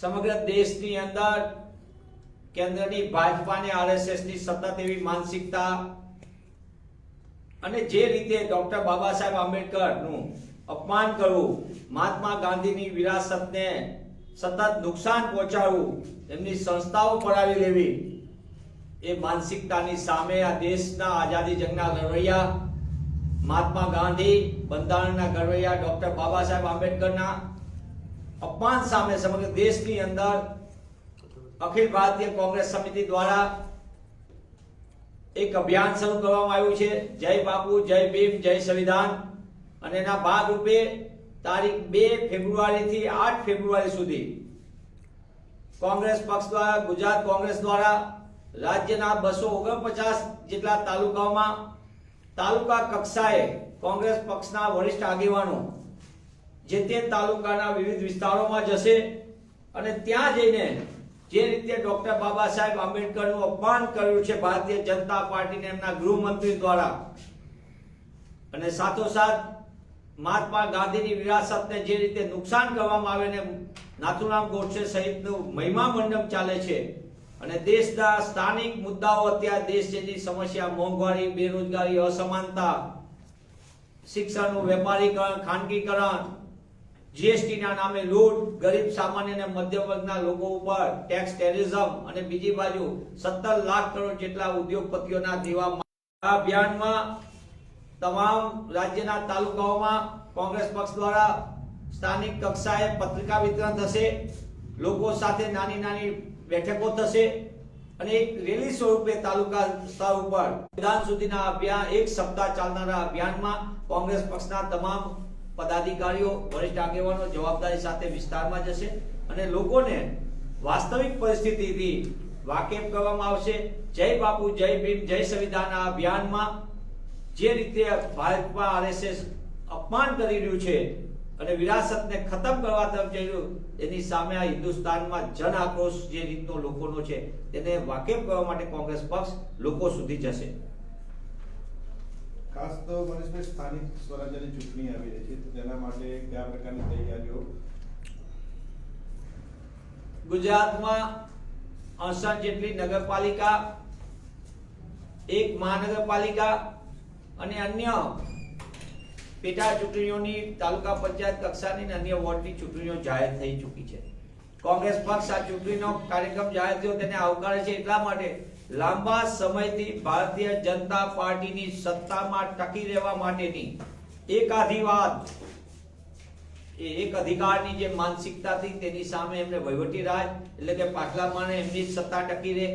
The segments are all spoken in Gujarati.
સમગ્ર દેશની અંદર કેન્દ્રની ભાજપાને આરએસએસની સતત એવી માનસિકતા અને જે રીતે ડોક્ટર બાબા સાહેબ આંબેડકરનું અપમાન કરવું, મહાત્મા ગાંધીની વિરાસતને સતત નુકસાન પહોંચાડવું, એમની સંસ્થાઓ પડાવી લેવી, એ માનસિકતાની સામે આ દેશના આઝાદી જંગના લડવૈયા મહાત્મા ગાંધી, બંધારણના ઘડવૈયા ડોક્ટર બાબા સાહેબ આંબેડકરના અપમાન સામે સમગ્ર દેશની અંદર અખિલ ભારતીય કોંગ્રેસ સમિતિ દ્વારા એક અભિયાન શરૂ કરવામાં આવ્યું છે, જય બાપુ, જય ભીમ, જય સંવિધાન. અને એના ભાગરૂપે તારીખ 2 ફેબ્રુઆરીથી 8 ફેબ્રુઆરી સુધી કોંગ્રેસ પક્ષ દ્વારા, ગુજરાત કોંગ્રેસ દ્વારા રાજ્યના 249 જેટલા તાલુકાઓમાં તાલુકા કક્ષાએ કોંગ્રેસ પક્ષના વરિષ્ઠ આગેવાનો જે તે તાલુકાના વિવિધ વિસ્તારોમાં જશે અને ત્યાં જઈને જે રીતે ડોક્ટર બાબા સાહેબ આંબેડકરનું અપમાન કર્યું છે ભારતીય જનતા પાર્ટીને એમના ગૃહમંત્રી દ્વારા, અને સાથોસાથ મહાત્મા ગાંધીની વિરાસતને જે રીતે નુકસાન કરવામાં આવે ને નાથુરામ ગોડસે સહિતનું મહિમા મંડપ ચાલે છે અને દેશના સ્થાનિક મુદ્દાઓ, અત્યારે દેશ જેની સમસ્યા, મોંઘવારી, બેરોજગારી, અસમાનતા, શિક્ષણનું વેપારીકરણ, ખાનગીકરણ, જીએસટી ના નામે લૂંટ, ગરીબ સામાન્ય અને મધ્યમ વર્ગના લોકો ઉપર ટેક્સ ટેરરિઝમ અને બીજી બાજુ 17 લાખ કરોડ જેટલા ઉદ્યોગપતિઓના દેવા. આ અભિયાનમાં તમામ રાજ્યના તાલુકાઓમાં કોંગ્રેસ પક્ષ દ્વારા સ્થાનિક કક્ષાએ પત્રિકા વિતરણ થશે, લોકો સાથે નાની નાની બેઠકો થશે અને એક રેલી સ્વરૂપે તાલુકા સ્તર ઉપર વિધાન સુધીના અભિયાન, એક સપ્તાહ ચાલનારા અભિયાનમાં કોંગ્રેસ પક્ષના તમામ પદાધિકારીઓ, વરિષ્ઠ આગેવાનો જવાબદારી સાથે વિસ્તારમાં જશે અને લોકોને વાસ્તવિક પરિસ્થિતિથી વાકેફ કરવામાં આવશે. જય બાપુ, જય ભીમ, જય સંવિધાન આ અભિયાનમાં જે રીતે ભાજપા આરએસએસ અપમાન કરી રહ્યું છે અને વિરાસતને ખતમ કરવા તરફ જઈ રહ્યું, એની સામે આ હિન્દુસ્તાનમાં જન આક્રોશ જે રીતનો લોકોનો છે તેને વાકેફ કરવા માટે કોંગ્રેસ પક્ષ લોકો સુધી જશે. ખાસ તો મનીષભાઈ, સ્થાનિક સ્વરાજ્યની ચૂંટણી આવી રહી છે, તેના માટે કયા પ્રકારની તૈયારીઓ? ગુજરાતમાં 68 જેટલી નગરપાલિકા, એક મહાનગરપાલિકા અને અન્ય પેટા ચૂંટણીઓની તાલુકા પંચાયત કક્ષાની અને અન્ય વોર્ડની ચૂંટણીઓ જાહેર થઈ ચૂકી છે. કોંગ્રેસ પક્ષ આ ચૂંટણીનો કાર્યક્રમ જાહેર થયો તેને આવકારે છે એટલા માટે લાંબા સમયથી ભારતીય જનતા પાર્ટીની સત્તામાં ટકી રહેવા માટેની એકાધિવાદ, એક અધિકારની જે માનસિકતા હતી તેની સામે એમને વહીવટી રાજ એટલે કે પાટલામાં એમની સત્તા ટકી રહે,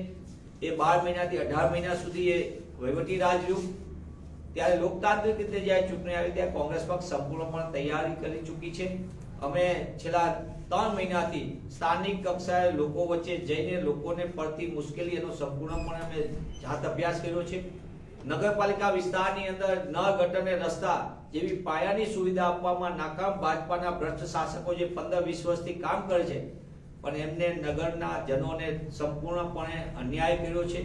એ 12 મહિનાથી 18 મહિના સુધી એ વહીવટી રાજ રહ્યું. ત્યારે લોકતાંત્રિક રીતે જ્યારે ચૂંટણી આવી ત્યારે કોંગ્રેસ પક્ષ સંપૂર્ણપણે તૈયારી કરી ચૂકી છે. અમે છેલ્લા 3 મહિનાથી સ્થાનિક કક્ષાએ લોકો વચ્ચે જઈને લોકોને પડતી મુશ્કેલી એનો સંપૂર્ણપણે અમે જાત અભ્યાસ કર્યો છે. નગરપાલિકા વિસ્તારની અંદર નળ, ગટર અને રસ્તા જેવી પાયાની સુવિધા આપવામાં નાકામ ભાજપાના ભ્રષ્ટ શાસકો જે 15-20 વર્ષથી કામ કરે છે, પણ એમને નગરના જનોને સંપૂર્ણપણે અન્યાય કર્યો છે.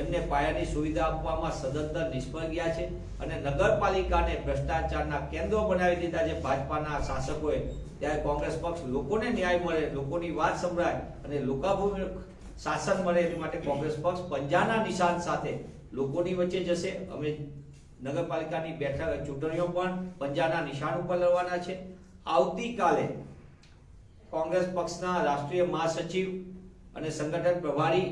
એમને પાયાની સુવિધા આપવામાં સદંતર નિષ્ફળ ગયા છે અને નગરપાલિકાને ભ્રષ્ટાચારના કેન્દ્રો બનાવી દીધા છે ભાજપાના શાસકોએ. ત્યારે કોંગ્રેસ પક્ષ લોકોને ન્યાય મળે, લોકોની વાત સંભળાય અને લોકાભિમુખ શાસન મળે એ માટે કોંગ્રેસ પક્ષ પંજાના નિશાન સાથે લોકોની વચ્ચે જશે. અમે નગરપાલિકાની બેઠક ચૂંટણીઓ પણ પંજાના નિશાન ઉપર લડવાના છે. આવતીકાલે કોંગ્રેસ પક્ષના રાષ્ટ્રીય મહાસચિવ અને સંગઠન પ્રભારી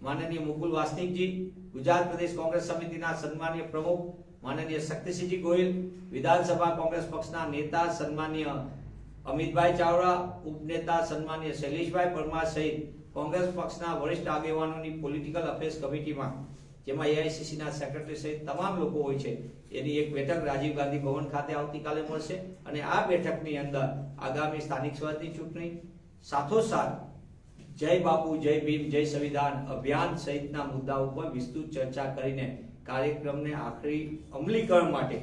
માનનીય મુકુલ વાસનિકજી, ગુજરાત પ્રદેશ કોંગ્રેસ સમિતિના સન્માનીય પ્રમુખ માનનીય શક્તિસિંહજી ગોહિલ, વિધાનસભા કોંગ્રેસ પક્ષના નેતા સન્માનીય અમિતભાઈ ચાવડા, ઉપનેતા સન્માનીય શૈલેષભાઈ પરમાર સહિત કોંગ્રેસ પક્ષના વરિષ્ઠ આગેવાનોની પોલિટિકલ અફેર્સ કમિટીમાં, જેમાં એઆઈસીસીના સેક્રેટરી સહિત તમામ લોકો હોય છે, એની એક બેઠક રાજીવ ગાંધી ભવન ખાતે આવતીકાલે મળશે અને આ બેઠકની અંદર આગામી સ્થાનિક સ્વરાજની ચૂંટણી, સાથોસાથ જય બાપુ, જય ભીમ, જય સંવિધાન અભિયાન સહિતના મુદ્દા ઉપર વિસ્તૃત ચર્ચા કરીને કાર્યક્રમને આખરી અમલીકરણ માટે,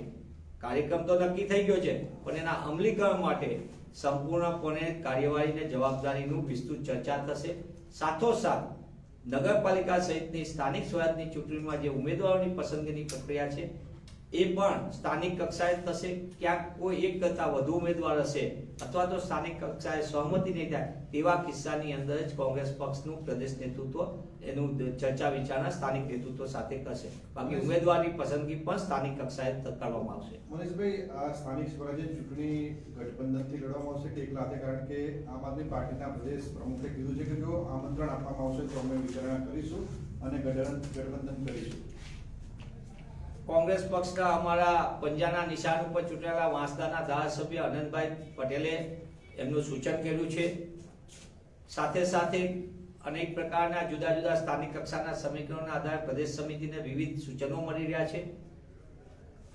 કાર્યક્રમ તો નક્કી થઈ ગયો છે પણ એના અમલીકરણ માટે સંપૂર્ણપણે કાર્યવાહીને જવાબદારીનું વિસ્તૃત ચર્ચા થશે. સાથોસાથ નગરપાલિકા સહિતની સ્થાનિક સ્વરાજની ચૂંટણીમાં જે ઉમેદવારોની પસંદગીની પ્રક્રિયા છે એ પણ સ્થાનિક કક્ષાએ થશે. ક્યાંક કોઈ એક કરતા વધુ ઉમેદવાર હશે અથવા તો સ્થાનિક કક્ષાએ સહમતિ નહીં થાય તેવા કિસ્સાની અંદર જ કોંગ્રેસ પક્ષનું પ્રદેશ નેતૃત્વ એનું ચર્ચા વિચારણા સ્થાનિક નેતૃત્વ સાથે કરશે. બાકી ઉમેદવારની પસંદગી પણ સ્થાનિક કક્ષાએ કરવામાં આવશે. મનીષભાઈ, આ સ્થાનિક સ્વરાજ્ય ચૂંટણી ગઠબંધનથી લડવામાં આવશે કે એકલા હાથે? કારણ કે આમ આદમી પાર્ટીના પ્રદેશ પ્રમુખે કીધું છે કે જો આમંત્રણ આપવામાં આવશે તો અમે વિચારણા કરીશું અને ગઠબંધન કરીશું. કોંગ્રેસ પક્ષના અમારા પંજાના નિશાન ઉપર ચૂંટાયેલા વાંસદાના ધારાસભ્ય અનંતભાઈ પટેલે એમનું સૂચન કર્યું છે. સાથે સાથે અનેક પ્રકારના જુદા જુદા સ્થાનિક કક્ષાના સમીકરણોના આધારે પ્રદેશ સમિતિને વિવિધ સૂચનો મળી રહ્યા છે.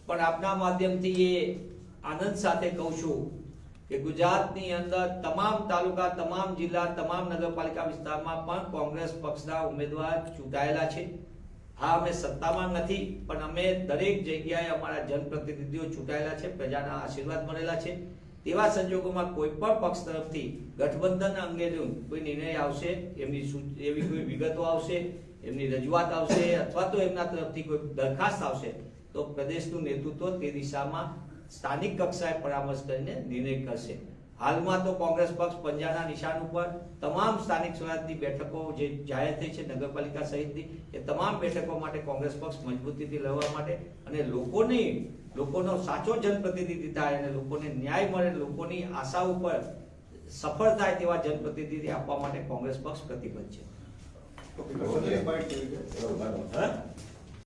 પણ આપના માધ્યમથી એ આનંદ સાથે કહું છું કે ગુજરાતની અંદર તમામ તાલુકા, તમામ જિલ્લા, તમામ નગરપાલિકા વિસ્તારમાં પણ કોંગ્રેસ પક્ષના ઉમેદવાર ચૂંટાયેલા છે. હા, અમે સત્તામાં નથી, પણ અમે દરેક જગ્યાએ અમારા જનપ્રતિનિધિઓ ચૂંટાયેલા છે, પ્રજાના આશીર્વાદ મળેલા છે. તેવા સંજોગોમાં કોઈ પણ પક્ષ તરફથી ગઠબંધન અંગેનું કોઈ નિર્ણય આવશે, એવી કોઈ વિગતો આવશે, એમની રજૂઆત આવશે અથવા તો એમના તરફથી કોઈ દરખાસ્ત આવશે તો પ્રદેશનું નેતૃત્વ તે દિશામાં સ્થાનિક કક્ષાએ પરામર્શ કરીને નિર્ણય કરશે. હાલમાં તો કોંગ્રેસ પક્ષ પંજાના નિશાન ઉપર તમામ સ્થાનિક સ્વરાજની બેઠકો જે જાહેર થઈ છે નગરપાલિકા સહિતની, એ તમામ બેઠકો માટે કોંગ્રેસ પક્ષ મજબૂતીથી લડવા માટે અને લોકોનો સાચો જનપ્રતિનિધિ થાય અને લોકોને ન્યાય મળે, લોકોની આશા ઉપર સફળ થાય તેવા જનપ્રતિનિધિ આપવા માટે કોંગ્રેસ પક્ષ પ્રતિબદ્ધ છે. ઓકે,